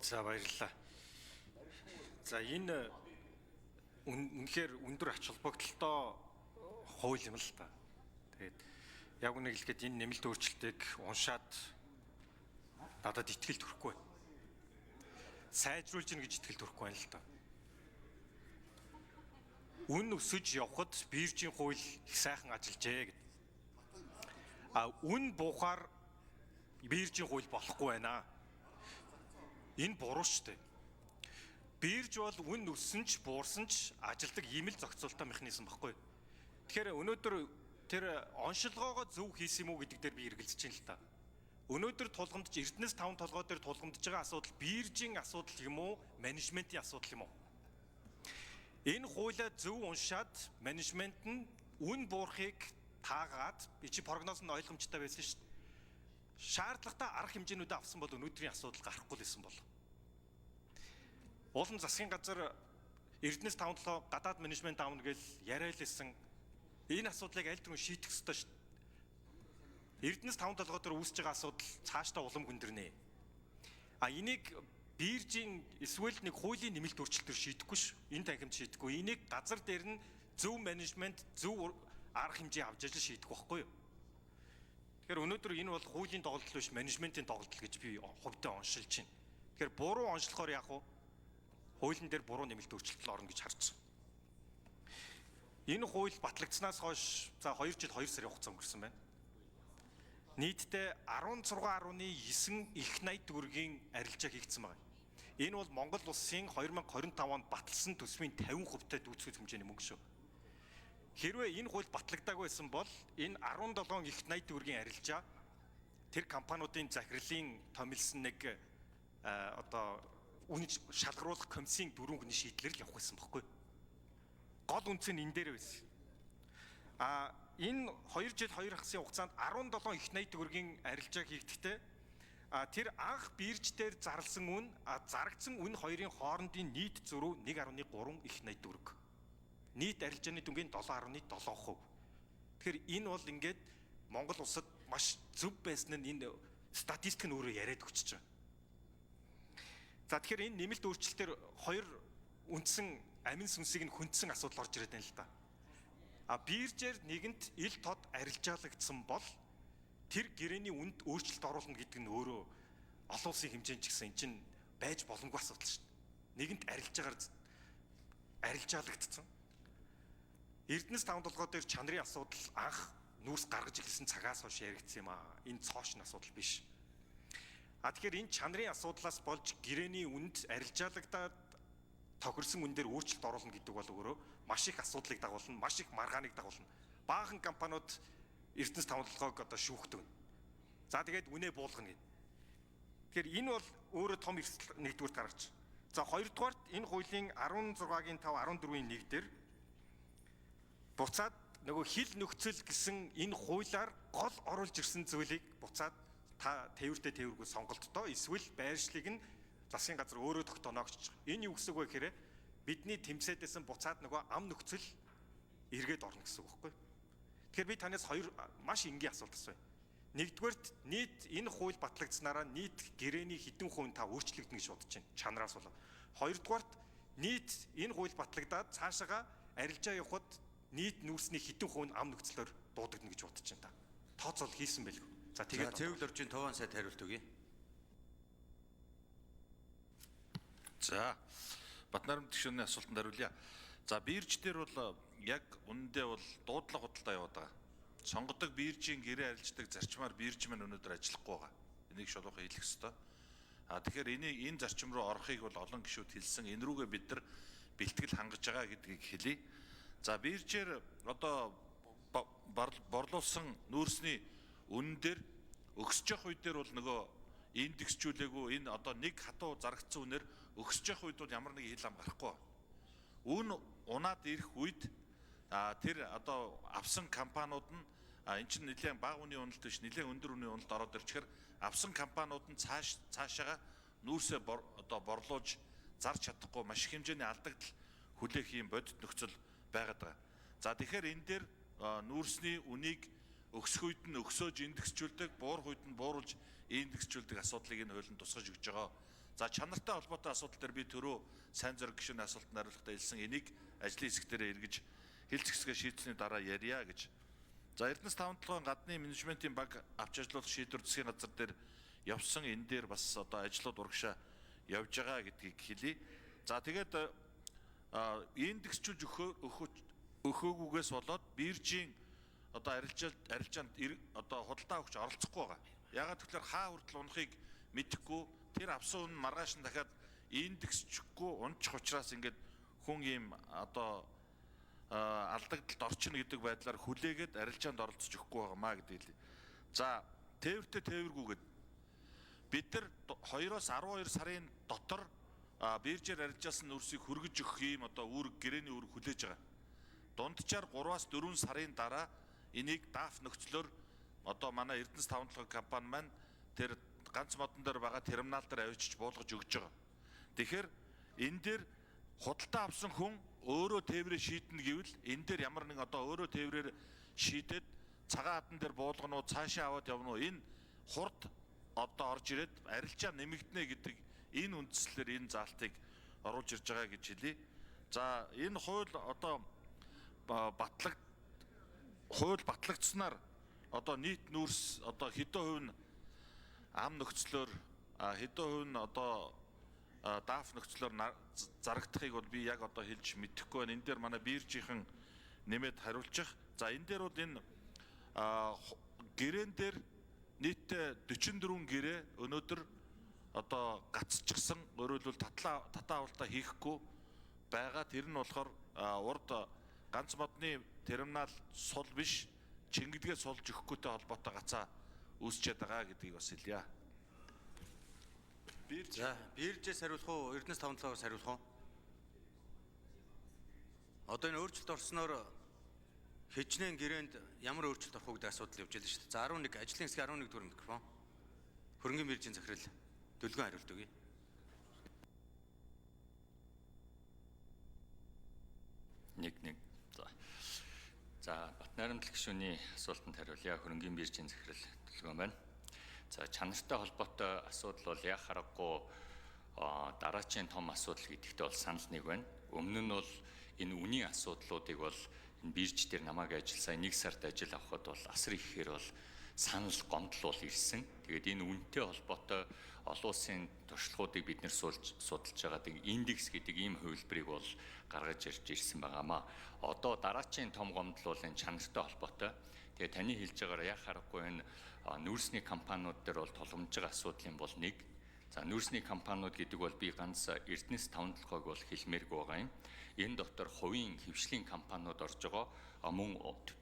За баярлалаа. За энэ үнэхээр өндөр ач холбогдолтой хууль юм л та. Тэгээд яг үнэ хэлэхэд энэ нэмэлт өөрчлөлтийг уншаад надад итгэл төрөхгүй байна. Сайжруулж гин гэж итгэл төрөхгүй байна л та. Үн өсөж явхад биржийн хууль их сайхан ажиллажээ гэдэг. Үн буухаар биржийн хууль болохгүй байна. Энэ буруу шүү дээ. Бирж бол үн өссөн ч буурсан ч ажилдаг ийм л зохицуулалтын механизм баггүй. Тэгэхээр өнөөдөр тэр оншилгоогоо зөв хийсэн юм уу гэдэг дээр би эргэлзэж байна л та. Өнөөдөр тулгамдж Эрдэнэс 5 толгой дээр тулгамдж байгаа асуудал биржийн асуудал юм уу, менежментийн асуудал юм уу? Энэ хуулиа зөв уншаад менежмент нь үн буурахыг таагаад би чи прогноз нь ойлгомжтой байсан шүү дээ. Шаардлагатай арга хэмжээнүүдээ авсан бол өнөөдрийн асуудал гарахгүй л байсан бол. Уулын засгийн газар Эрдэнэс 5-7 гадаад менежмент аавна гэж яриалсэн энэ асуудлыг аль түрүү шийдэх ёстой шүү дээ. Эрдэнэс 5-7 дээр үүсэж байгаа асуудал цаашдаа улам хүндэрнэ. Энийг биржийн эсвэл нэг хуулийн нэмэлт өөрчлөлтөөр шийдэхгүй ш. Энэ танхимд шийдэхгүй. Энийг газар дээр нь зөв менежмент, зөв арга хэмжээ авч ажил шийдэх байхгүй юу? Тэгэхээр өнөөдөр энэ бол хуулийн тоглолт биш, менежментийн тоглолт гэж би хувьдаа оншилж байна. Тэгэхээр буруу онцлохоор яах вэ? Хуулийн дээр буруу нэмэлт өөрчлөлт орно гэж харж байна. Энэ хууль батлагдсанаас хойш за 2 жил 2 сарын хугацаа өнгөрсөн байна. Нийтдээ 16.9 их найт төгрөгийн арилжаа хийгдсэн байна. Энэ бол Монгол улсын 2025 онд баталсан төсвийн 50%-тай дүүцэх хэмжээний мөнгө шүү. Хэрвээ энэ хууль батлагдаагүй байсан бол энэ 17 их найт төгрөгийн арилжаа тэр компаниудын захирлын томилсон нэг үнэ шалгаруулах комиссийн 4 хүний шийдлэр л явах байсан байхгүй. Гол үнц нь энэ дээр байсан. Энэ 2 жил 2 хасын хугацаанд 17 их найт төгрөгийн арилжаа хийгдэхдээ тэр анх бирж дээр зарласан үн зарагдсан үн хоёрын хоорондын нийт зөрүү 1.3 их найт төгрөг. Нийт арилжааны дүнгийн 7.7%. Тэгэхээр энэ бол ингээд Монгол улсад маш зөв байсан нь энэ статистик нь өөрөө яриад өгч байгаа. За тэгэхээр энэ нэмэлт өөрчлөлтөөр хоёр үндсэн амин сүнсийг нь хүндсэн асуудал орж ирээд байна л да. Биржээр нэгэнт ил тод арилжаалагдсан бол тэр гэрээний үнд өөрчлөлт оруулна гэдэг нь өөрөө олон улсын хэмжээнд ч гэсэн энэ чинь байж боломгүй асуудал шүү дээ. Нэгэнт арилжаалагдсан. Эрдэнэс 5 толгой дээр чанарын асуудал анх нүүрс гаргаж ирсэн цагаас хойш яригдсан юм аа. Энэ цоошин асуудал биш. Тэгэхээр энэ чанарын асуудлаас болж гэрээний үнд арилжаалагдаад тохирсон үн дээр өөрчлөлт оруулна гэдэг бол өөрөө маш их асуудлыг дагуулна, маш их маргааныг дагуулна. Баахан компаниуд Эрдэнэс 5 толгойг одоо шүүхдэг. За тэгээд үнэ буулгана гэдэг. Тэгэхээр энэ бол өөрөө том эрсдэл нэгдүгээр гаргач. За хоёрдугаарт энэ хуулийн 16-гийн 5 14-ийн 1 дээр буцаад нөгөө хил нөхцөл гэсэн энэ хуулиар гол оруулж ирсэн зүйлийг буцаад та тээвэртэй тээвэргүй сонголттой эсвэл байршлыг нь засгийн газар өөрөө тогтооно гэж. Энэ юу гэсэн үг вэ гэхээр бидний тэмцээдсэн буцаад нөгөө ам нөхцөл эргээд орно гэсэн үг байхгүй. Тэгэхээр би танаас хоёр маш энгийн асуулт асууя. Нэгдүгээрт нийт энэ хууль батлагдсанараа нийт гэрээний хэдэн хувийн та өөрчлөгдөн гэж бодож байна. Чанараас болоод. Хоёрдугаарт нийт энэ хууль батлагдаад цаашаага арилжаа явахад нийт нүүрсний хэдэн хувийн ам нөхцлөөр дуудагдана гэж бодож байна та. Тооцоол хийсэн байлгүй. За тэгээд Цэвэр Лоржийн Товон сайд хариулт өгье. За Батнарам тгшөөний асуултанд хариулъя. За бирж дээр бол яг үнэндээ бол дуудлага худалдаа яваад байгаа. Сонгодог биржийн гэрээ арилждаг зарчмаар бирж маань өнөөдөр ажиллахгүй байгаа. Энийг шалгах хэлэх ёстой. Тэгэхээр энэ зарчим руу орохыг бол олон гишүүд хэлсэн. Энэ рүүгээ бид нар бэлтгэл хангаж байгаа гэдгийг хэлье. За биржээр одоо борлуулсан нүүрсний үнэн дээр өгсөж явах үед дээр бол нөгөө индексжүүлээгүй энэ одоо нэг хатуу зарагдсан үнээр өгсөж явах үед бол ямар нэг хил ам гарахгүй. Үн унаад ирэх үед тэр одоо авсан компаниуд нь энэ чинь нэлээд бага үнийн уналт биш нэлээд өндөр үнийн уналт ороод ирчихэр авсан компаниуд нь цаашаага нүүрсээ одоо борлуулж зарж чадахгүй маш их хэмжээний алдагдал хүлээх юм бодит нөхцөл байгаад байгаа. За тэгэхээр энэ дээр нүүрсний үнийг өгсөх үед нь өксөөж индексжүүлдэг, буур үед нь бууруулж индексжүүлдэг асуудлыг энэ хуулинд тусгаж өгч байгаа. За чанартай холбоотой асуудал дээр би түрүү сайн зөрг гишүүний асуултанд хариулахдаа хэлсэн энийг ажлын хэсэг дээр эргэж хэлц хэсгээ шийдсэний дараа ярья гэж. За Эрдэнэс 5-7 гадны менежментийн баг авч ажиллуулах шийдвэр засгийн газар дээр явсан энэ дээр бас одоо ажлууд урагшаа явж байгаа гэдгийг хэлье. За тэгээд индексчилж өгөхөөгүйгээс болоод биржийн одоо арилжаанд одоо худалдаа авахч оролцохгүй байгаа. Яагаад гэвэл хаа хүртэл унахыг мэдэхгүй тэр авсан үн маргааш нь дахиад индексчгүй унчих учраас ингээд хүн ийм одоо алдагдлалд орчихно гэдэг байдлаар хүлээгээд арилжаанд оролцож өгөхгүй байгаамаа гэдэг хэлээ. За тээвэртэй тээвэргүйгээд бид нар 2-оос 12 сарын дотор биржээр арилжаасан нүрсийг хөргөж өгөх ийм одоо гэрээний үүрэг хүлээж байгаа. Дунджаар 3-аас 4 сарын дараа энийг даф нөхцлөөр одоо манай Эрдэнэс 5-7 компани маань тэр ганц модон дээр байгаа терминал дээр авчиж буулгаж өгч байгаа. Тэгэхээр энэ дээр худалдаа авсан хүн өөрөө тээврээ шийднэ гэвэл энэ дээр ямар нэг одоо өөрөө тээврээр шийдээд цагаан хадан дээр буулгано уу цаашаа аваад явна уу энэ хурд одоо орж ирээд арилжаа нэмэгдэнэ гэдэг энэ үндслээр энэ заалтыг оруулж ирж байгаа гэж хэлье. За энэ хууль одоо батлагдсанаар одоо нийт нүүрс одоо хэдэн хувь нь ам нөхцлөөр хэдэн хувь нь одоо даф нөхцлөөр зарагдахыг бол би яг одоо хэлж мэдэхгүй байна. Энэ дээр манай биржийнхэн нэмээд хариулчих. За энэ дээр бол энэ гэрээн дээр нийтдээ 44 гэрээ өнөөдөр одоо гацчихсан өөрөөр хэлбэл татаа авалтаа хийхгүй байгаа. Тэр нь болохоор урд ганц модны терминал сул биш чингэлгээ сулж өгөхгүйтэй холбоотой гацаа үүсчээд байгаа гэдгийг бас хэлье. За биржээс хариулах уу, Эрдэнэс 5-7-оос хариулах уу? Одоо энэ өөрчлөлт орсноор хичнээн гэрээнд ямар өөрчлөлт орох уу гэдэг асуудал явж байлаа шүү дээ. За 11 ажлын хэсэг 11 дугаар микрофон. Хөрөнгөний биржийн захирал Дөлгөн хариулт өгье. Нэг. За Батнайрамдал гишүүний асуултанд хариулъя. Хөрөнгөний биржийн захирал Дөлгөн байна. За чанартай холбоотой асуудал бол яг харахгүй дараачийн том асуудал гэдэгтээ бол санал нэг байна. Өмнө нь бол энэ үнийн асуудлуудыг бол энэ бирж дээр намайг ажилласаа 1 сард ажил авахд бол асар ихээр бол санал гомдол бол ирсэн. Тэгээд энэ үнэтэй холбоотой олон улсын туршлагуудыг бид нэр судалж байгаа индекс гэдэг ийм хувилбарыг бол гаргаж ирж ирсэн байгаамаа. Одоо дараачийн том гомдол бол энэ чанартай холбоотой. Тэгээд таны хэлж байгаагаар яг харахгүй энэ нүүрсний компаниуд дээр бол тулгамж байгаа асуудлын бол нэг. За нүүрсний компаниуд гэдэг бол би ганц Эрдэнэс 5-7-ыг бол хэлмээргүй байгаа юм. Энэ дотор хувийн хэвшлийн компаниуд орж байгаа, мөн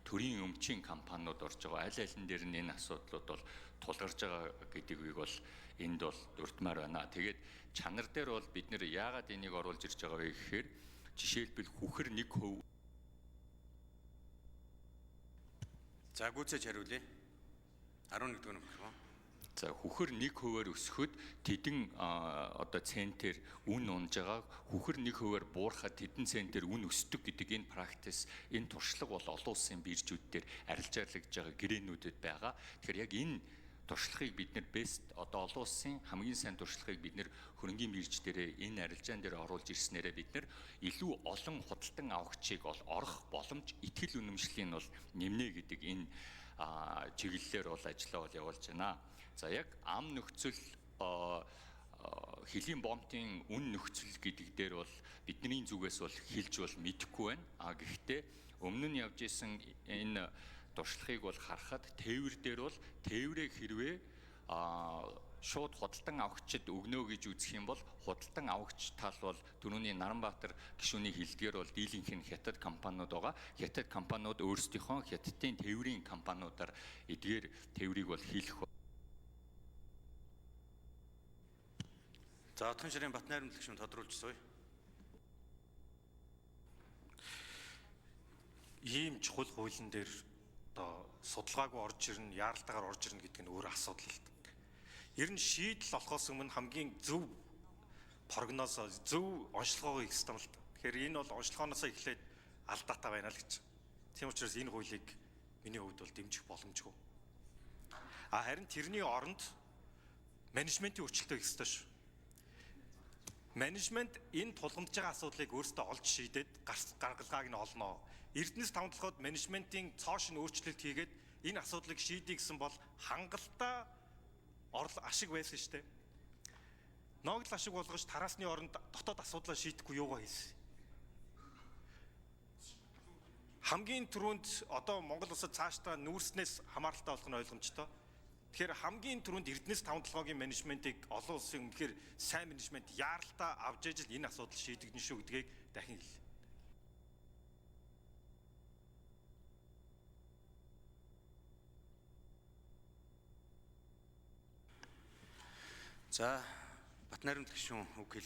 төрийн өмчийн компаниуд орж байгаа. Аль алин дээр нь энэ асуудлууд бол тулгарч байгаа гэдгийг бол энд бол дурдмаар байна. Тэгээд чанар дээр бол бид нэр яагаад энийг оруулж ирж байгаа вэ гэхээр жишээлбэл хүхэр 1%. За гүйцэж хариулъя. 11 дугаар микрофон. За хүхэр 1%-аар өсөхөд тэдэн одоо центээр үн унж байгаа. Хүхэр 1%-аар буурахад тэдэн центээр үн өсдөг гэдэг энэ практис, энэ туршлага бол олон улсын биржүүд дээр арилжаалагдж байгаа гэрээнүүдэд байгаа. Тэгэхээр яг энэ туршлагыг бид нэр одоо олон улсын хамгийн сайн туршлагыг бид нэр хөрөнгөний бирж дээрээ энэ арилжаан дээр оруулж ирснээрээ бид нэр илүү олон худалдан авахчийг орох боломж, итгэл үнэмшлийн бол нэмнэ гэдэг энэ чиглэлээр бол ажиллаа бол явуулж байна. За яг ам нөхцөл хэлийн бомтын үн нөхцөл гэдэг дээр бол бидний зүгээс бол хэлж бол мэдэхгүй байна. Гэхдээ өмнө нь явж исэн энэ туршлагыг бол харахад тээвэр дээр бол тээврээ хэрвээ шууд худалдан авахчид өгнө гэж үзэх юм бол худалдан авахч тал бол түрүүний Наранбаатар гишүүний хэлдгээр бол дийлэнх нь хятад компаниуд байгаа. Хятад компаниуд өөрсдийнхөө хятадын тээврийн компаниудаар эдгээр тээврийг бол хийх. За Отхон ширийн Батнайрамдал гишүүн тодруулж суй. Ийм чухал хуулийн дээр одоо судалгаагүй орж ирнэ, яаралтайгаар орж ирнэ гэдэг нь өөр асуудал л. Ер нь шийдэл олохоос өмнө хамгийн зөв прогноз, зөв онцлогоо хийх ёстой юм л. Тэгэхээр энэ бол онцлогооноос эхлээд алдаатай байна л гэж. Тийм учраас энэ хуулийг миний хувьд бол дэмжих боломжгүй. Харин тэрний оронд менежментийн өөрчлөлтөө хийх ёстой шүү. Менежмент энэ тулгамдж байгаа асуудлыг өөрсдөө олж шийдээд гаргалгааг нь олноо. Эрдэнэс тавталгууд менежментийн цоошин өөрчлөлт хийгээд энэ асуудлыг шийдье гэсэн бол хангалттай ашиг байсан шүү дээ. Ноогдол ашиг болгож тараасны оронд дотоод асуудлаа шийдэхгүй юугаа хийсэн. Хамгийн түрүүнд одоо Монгол улсад цаашдаа нүүрснээс хамааралтай болох нь ойлгомжтой. Тэгэхээр хамгийн түрүүнд Эрдэнэс тавталгаагийн менежментийг олон улсын үнэхээр сайн менежмент яаралтай авч ижил энэ асуудал шийдэгдэн шүү гэдгийг дахин хэллээ. За Батнарамд гишүүн үг хэл.